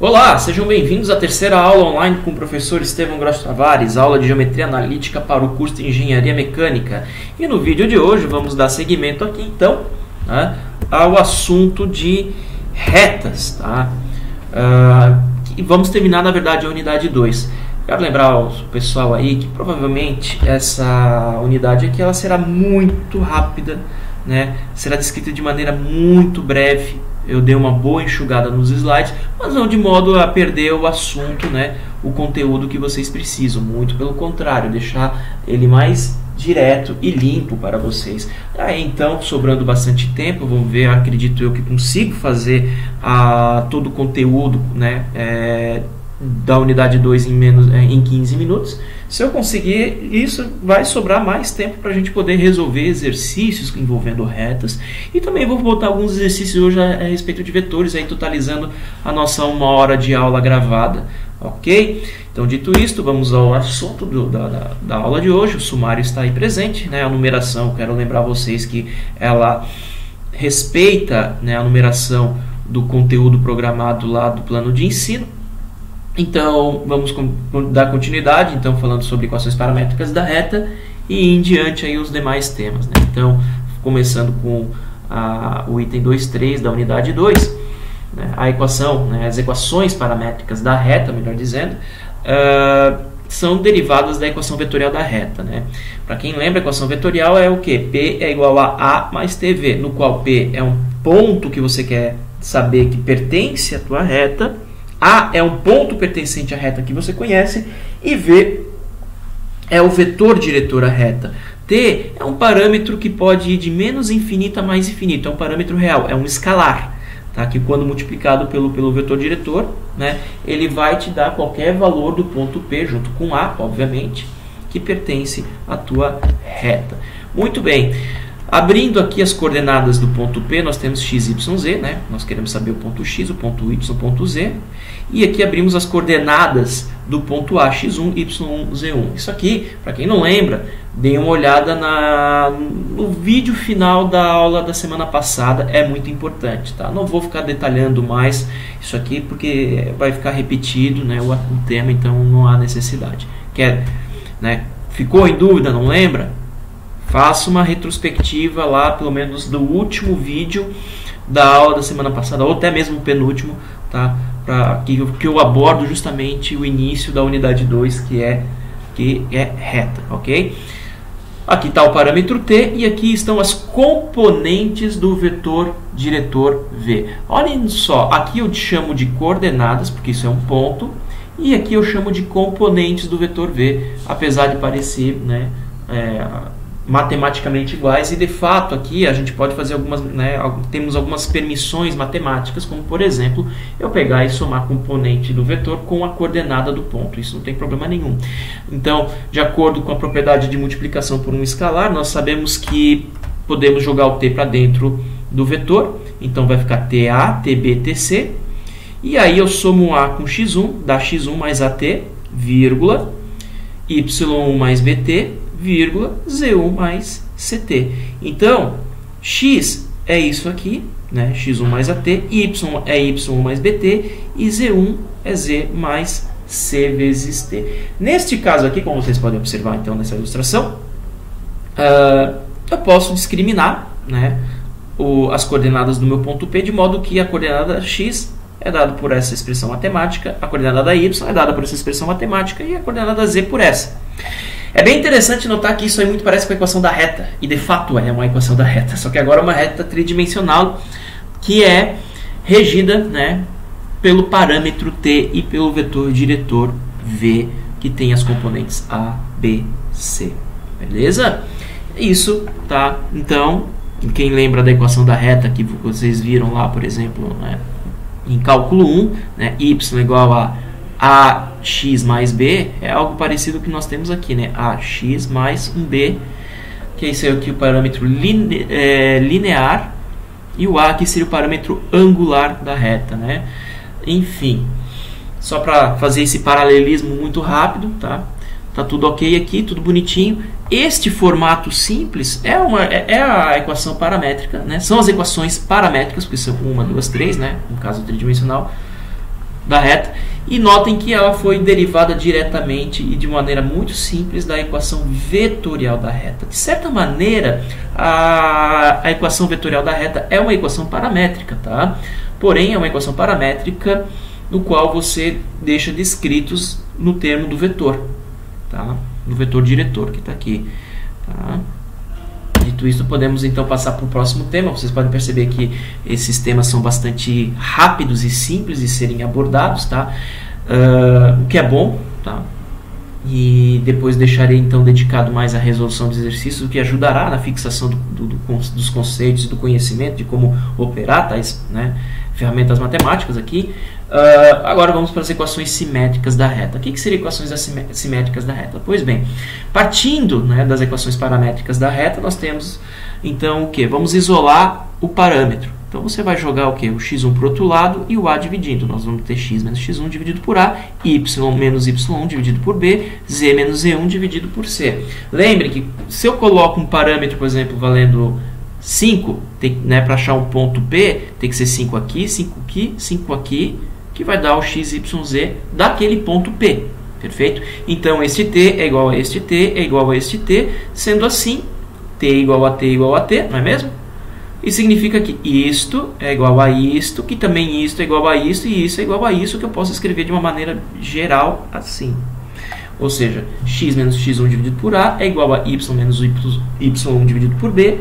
Olá, sejam bem-vindos à terceira aula online com o professor Estevão Grosso Tavares, aula de Geometria Analítica para o curso de Engenharia Mecânica. E no vídeo de hoje vamos dar seguimento aqui então, né, ao assunto de retas. Tá? E vamos terminar, na verdade, a unidade 2. Quero lembrar ao pessoal aí que provavelmente essa unidade aqui ela será muito rápida, né? Será descrita de maneira muito breve. Eu dei uma boa enxugada nos slides, mas não de modo a perder o assunto, né, o conteúdo que vocês precisam. Muito pelo contrário, deixar ele mais direto e limpo para vocês. Aí então, sobrando bastante tempo, vamos ver, acredito eu que consigo fazer todo o conteúdo, né, da unidade 2 em 15 minutos. Se eu conseguir isso, vai sobrar mais tempo para a gente poder resolver exercícios envolvendo retas. E também vou botar alguns exercícios hoje a respeito de vetores, aí totalizando a nossa 1 hora de aula gravada. Ok? Então, dito isto, vamos ao assunto da aula de hoje. O sumário está aí presente, né? A numeração, quero lembrar vocês que ela respeita, né, a numeração do conteúdo programado lá do plano de ensino. Então, vamos dar continuidade, então, falando sobre equações paramétricas da reta e em diante aí os demais temas, né? Então, começando com o item 2.3 da unidade 2, né? A equação, né, as equações paramétricas da reta, melhor dizendo, são derivadas da equação vetorial da reta, né? Para quem lembra, a equação vetorial é o que? P é igual a mais TV, no qual P é um ponto que você quer saber que pertence à tua reta, A é um ponto pertencente à reta que você conhece e V é o vetor diretor à reta. T é um parâmetro que pode ir de menos infinito a mais infinito, é um parâmetro real, é um escalar, tá? Que quando multiplicado pelo vetor diretor, né, ele vai te dar qualquer valor do ponto P junto com A, obviamente, que pertence à tua reta. Muito bem. Abrindo aqui as coordenadas do ponto P, nós temos x, y, z, né? Nós queremos saber o ponto x, o ponto y, o ponto z. E aqui abrimos as coordenadas do ponto A, x1, y1, z1. Isso aqui, para quem não lembra, dê uma olhada no vídeo final da aula da semana passada, é muito importante, tá? Não vou ficar detalhando mais isso aqui, porque vai ficar repetido, né, o tema, então não há necessidade. Né? Ficou em dúvida, não lembra? Faça uma retrospectiva lá, pelo menos do último vídeo da aula da semana passada, ou até mesmo o penúltimo, tá? Que eu abordo justamente o início da unidade 2, que é reta, ok? Aqui está o parâmetro T e aqui estão as componentes do vetor diretor V. Olhem só, aqui eu chamo de coordenadas, porque isso é um ponto, e aqui eu chamo de componentes do vetor V, apesar de parecer, né, matematicamente iguais, e de fato aqui a gente pode fazer algumas, né, temos algumas permissões matemáticas, como por exemplo, eu pegar e somar a componente do vetor com a coordenada do ponto, isso não tem problema nenhum. Então, de acordo com a propriedade de multiplicação por um escalar, nós sabemos que podemos jogar o t para dentro do vetor, então vai ficar ta, tb, tc, e aí eu somo a com x1, dá x1 mais at, vírgula, y1 mais bt, vírgula, z1 mais ct. Então, x é isso aqui, né? x1 mais at, y é y mais bt e z1 é z mais c vezes t. Neste caso aqui, como vocês podem observar então nessa ilustração, eu posso discriminar, né, as coordenadas do meu ponto P, de modo que a coordenada x é dada por essa expressão matemática, a coordenada y é dada por essa expressão matemática e a coordenada z por essa. É bem interessante notar que isso aí muito parece com a equação da reta, e de fato é uma equação da reta, só que agora é uma reta tridimensional que é regida, né, pelo parâmetro T e pelo vetor diretor V, que tem as componentes A, B, C. Beleza? Isso, tá? Então, quem lembra da equação da reta que vocês viram lá, por exemplo, né, em cálculo 1, né, y igual a ax mais b, é algo parecido que nós temos aqui, né? Ax mais um b, que esse aqui é o parâmetro linear, e o a que seria o parâmetro angular da reta, né? Enfim, só para fazer esse paralelismo muito rápido, tá? Tá tudo ok aqui, tudo bonitinho. Este formato simples é a equação paramétrica, né? São as equações paramétricas, porque são 1, 2, 3, né? No caso tridimensional. da reta. E notem que ela foi derivada diretamente e de maneira muito simples da equação vetorial da reta. De certa maneira, a equação vetorial da reta é uma equação paramétrica, tá? Porém, é uma equação paramétrica no qual você deixa descritos no termo do vetor, tá? Do vetor diretor que está aqui, tá? Dito isso, podemos então passar para o próximo tema. Vocês podem perceber que esses temas são bastante rápidos e simples de serem abordados, tá? O que é bom, tá? E depois deixarei então dedicado mais à resolução de exercícios, o que ajudará na fixação dos conceitos e do conhecimento de como operar tais, né, ferramentas matemáticas aqui. Agora vamos para as equações simétricas da reta. O que seriam equações simétricas da reta? Pois bem, partindo, né, das equações paramétricas da reta, nós temos então o que? Vamos isolar o parâmetro. Então você vai jogar o que? O x1 para o outro lado e o a dividindo. Nós vamos ter x menos x1 dividido por a, y menos y1 dividido por b, z menos z1 dividido por c. Lembre que se eu coloco um parâmetro, por exemplo, valendo 5, né, para achar um ponto P, tem que ser 5 aqui, 5 aqui, 5 aqui, que vai dar o x, y, z daquele ponto P. Perfeito? Então, este t é igual a este t, é igual a este t. Sendo assim, t igual a t igual a t, não é mesmo? E significa que isto é igual a isto, que também isto é igual a isto, e isso é igual a isso, que eu posso escrever de uma maneira geral assim. Ou seja, x menos x1 dividido por a é igual a y menos y1 dividido por b,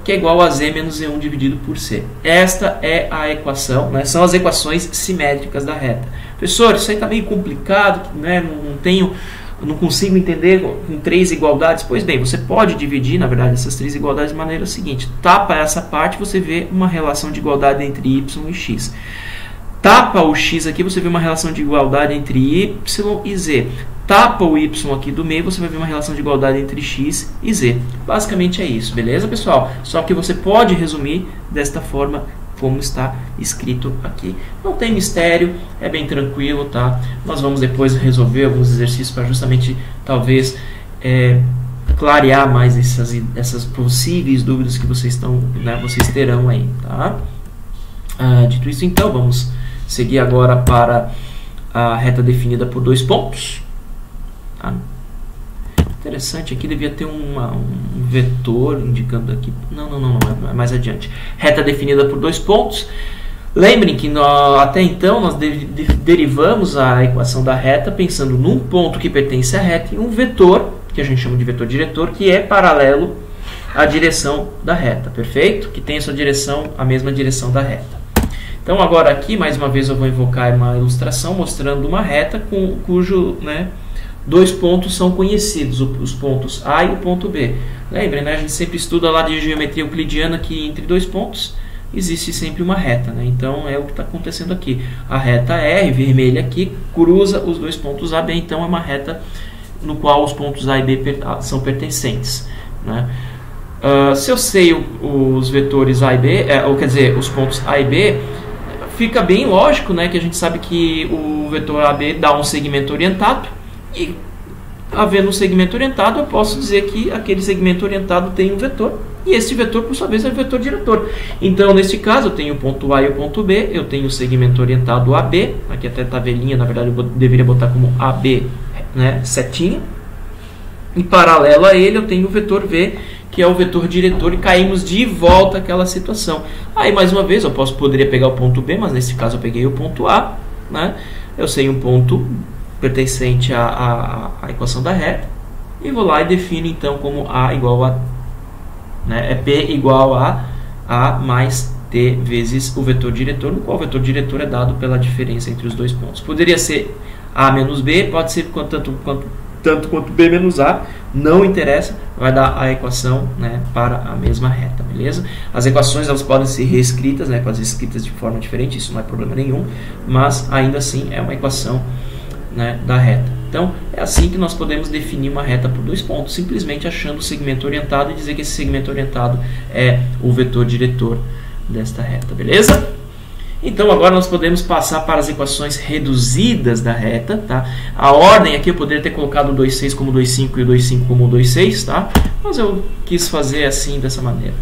que é igual a z menos z1 dividido por c. Esta é a equação, né? São as equações simétricas da reta. Professor, isso aí está meio complicado, né? Não consigo entender com 3 igualdades. Pois bem, você pode dividir, na verdade, essas 3 igualdades de maneira seguinte. Tapa essa parte, você vê uma relação de igualdade entre y e x. Tapa o x aqui, você vê uma relação de igualdade entre y e z. Tapa o y aqui do meio, você vai ver uma relação de igualdade entre x e z. Basicamente é isso, beleza, pessoal? Só que você pode resumir desta forma como está escrito aqui. Não tem mistério, é bem tranquilo, tá? Nós vamos depois resolver alguns exercícios para justamente, talvez, clarear mais essas possíveis dúvidas que vocês terão aí, tá? Dito isso, então, vamos seguir agora para a reta definida por 2 pontos. Tá? Interessante, aqui devia ter um vetor indicando aqui. Não, é mais adiante. Reta definida por 2 pontos. Lembrem que até então nós derivamos a equação da reta pensando num ponto que pertence à reta e um vetor, que a gente chama de vetor diretor, que é paralelo à direção da reta, perfeito? Que tem a sua direção, a mesma direção da reta. Então agora aqui, mais uma vez, eu vou invocar uma ilustração mostrando uma reta cujo, né, 2 pontos são conhecidos, os pontos A e o ponto B. Lembrem, né, a gente sempre estuda lá de geometria euclidiana que entre 2 pontos existe sempre uma reta, né? Então é o que está acontecendo aqui. A reta R, vermelha aqui, cruza os 2 pontos A e B, então é uma reta no qual os pontos A e B são pertencentes, né? Se eu sei os vetores A e B, ou quer dizer, os pontos A e B, fica bem lógico, né, que a gente sabe que o vetor AB dá um segmento orientado. E, havendo um segmento orientado, eu posso dizer que aquele segmento orientado tem um vetor. E esse vetor, por sua vez, é o vetor diretor. Então, neste caso, eu tenho o ponto A e o ponto B. Eu tenho o segmento orientado AB. Aqui até a tabelinha, na verdade, eu deveria botar como AB, né, setinha. E, paralelo a ele, eu tenho o vetor V, que é o vetor diretor. E caímos de volta àquela situação. Aí, mais uma vez, eu poderia pegar o ponto B, mas nesse caso eu peguei o ponto A, né? Eu sei um ponto pertencente à equação da reta, e vou lá e defino então como A igual a, né, é P igual a A mais T vezes o vetor diretor, no qual o vetor diretor é dado pela diferença entre os 2 pontos. Poderia ser A menos B, pode ser tanto quanto B menos A, não interessa, vai dar a equação, né, para a mesma reta, beleza? As equações elas podem ser reescritas, né, podem ser escritas de forma diferente, isso não é problema nenhum, mas ainda assim é uma equação, né, da reta. Então, é assim que nós podemos definir uma reta por 2 pontos, simplesmente achando o segmento orientado e dizer que esse segmento orientado é o vetor diretor desta reta, beleza? Então, agora nós podemos passar para as equações reduzidas da reta, tá? A ordem aqui eu poderia ter colocado o 2,6 como 2,5 e o 2,5 como 2,6, tá? Mas eu quis fazer assim, dessa maneira.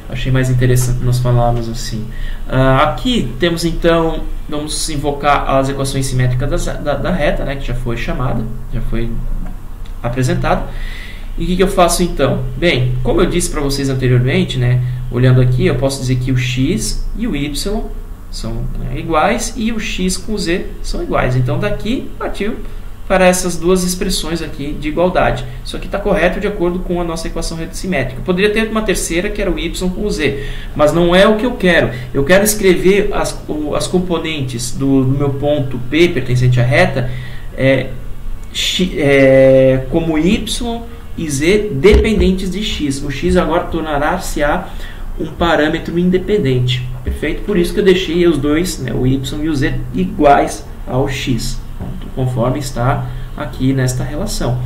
Achei mais interessante nós falarmos assim. Aqui temos então, vamos invocar as equações simétricas da reta, né, que já foi chamada, já foi apresentada. E o que eu faço então? Bem, como eu disse para vocês anteriormente, né, olhando aqui, eu posso dizer que o x e o y são, né, iguais e o x com o z são iguais. Então daqui partiu para essas duas expressões aqui de igualdade. Isso aqui está correto de acordo com a nossa equação simétrica. Eu poderia ter uma terceira que era o y com o z, mas não é o que eu quero. Eu quero escrever as componentes do meu ponto P pertencente à reta como y e z dependentes de x. O x agora tornará-se-á um parâmetro independente. Perfeito? Por isso que eu deixei os dois, né, o y e o z, iguais ao x, conforme está aqui nesta relação.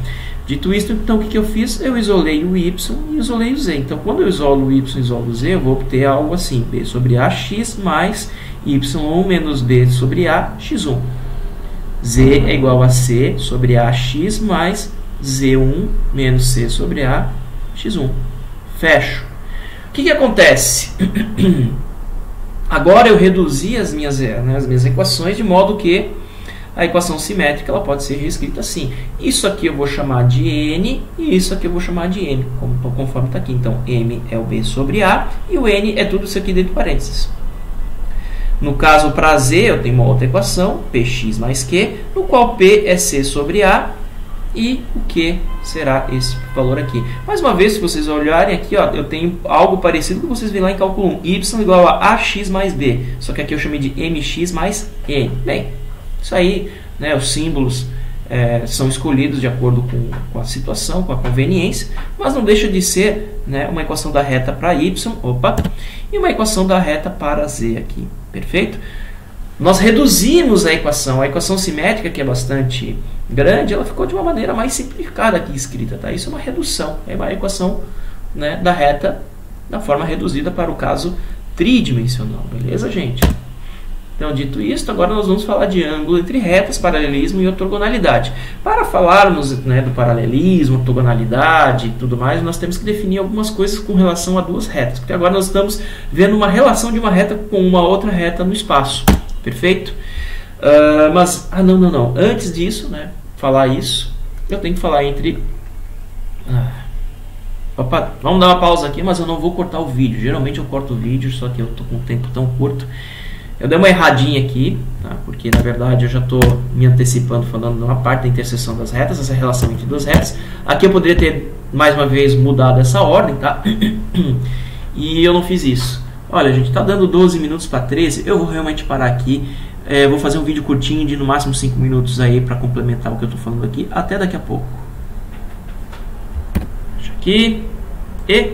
Dito isso, então, o que eu fiz? Eu isolei o y e isolei o z. Então, quando eu isolo o y e isolo o z, eu vou obter algo assim, b sobre ax mais y1 menos b sobre a x1. Z é igual a c sobre ax mais z1 menos c sobre a x1. Fecho. O que acontece? Agora eu reduzi as minhas equações de modo que a equação simétrica ela pode ser reescrita assim. Isso aqui eu vou chamar de n e isso aqui eu vou chamar de m, conforme está aqui. Então, m é o b sobre a e o n é tudo isso aqui dentro de parênteses. No caso, para z, eu tenho uma outra equação, px mais q, no qual p é c sobre a e o q será esse valor aqui. Mais uma vez, se vocês olharem aqui, ó, eu tenho algo parecido que vocês veem lá em cálculo 1. Y igual a ax mais b. Só que aqui eu chamei de mx mais n. Bem, isso aí, né, os símbolos são escolhidos de acordo com a situação, com a conveniência, mas não deixa de ser, né, uma equação da reta para y, e uma equação da reta para z aqui. Perfeito? Nós reduzimos a equação simétrica, que é bastante grande, ela ficou de uma maneira mais simplificada aqui escrita. Tá? Isso é uma redução, é uma equação, né, da reta da forma reduzida para o caso tridimensional. Beleza, gente? Então, dito isso, agora nós vamos falar de ângulo entre retas, paralelismo e ortogonalidade. Para falarmos, né, do paralelismo, ortogonalidade e tudo mais, nós temos que definir algumas coisas com relação a duas retas. Porque agora nós estamos vendo uma relação de uma reta com uma outra reta no espaço. Perfeito? Não. Antes disso, né, falar isso, eu tenho que falar entre... vamos dar uma pausa aqui, mas eu não vou cortar o vídeo. Geralmente eu corto o vídeo, só que eu estou com um tempo tão curto. Eu dei uma erradinha aqui, tá? Porque na verdade eu já estou me antecipando falando de uma parte da interseção das retas, essa relação entre duas retas. Aqui eu poderia ter, mais uma vez, mudado essa ordem, tá? E eu não fiz isso. Olha, gente, está dando 12 minutos para 13, eu vou realmente parar aqui. Vou fazer um vídeo curtinho de no máximo 5 minutos aí para complementar o que eu estou falando aqui. Até daqui a pouco. Deixa aqui. E...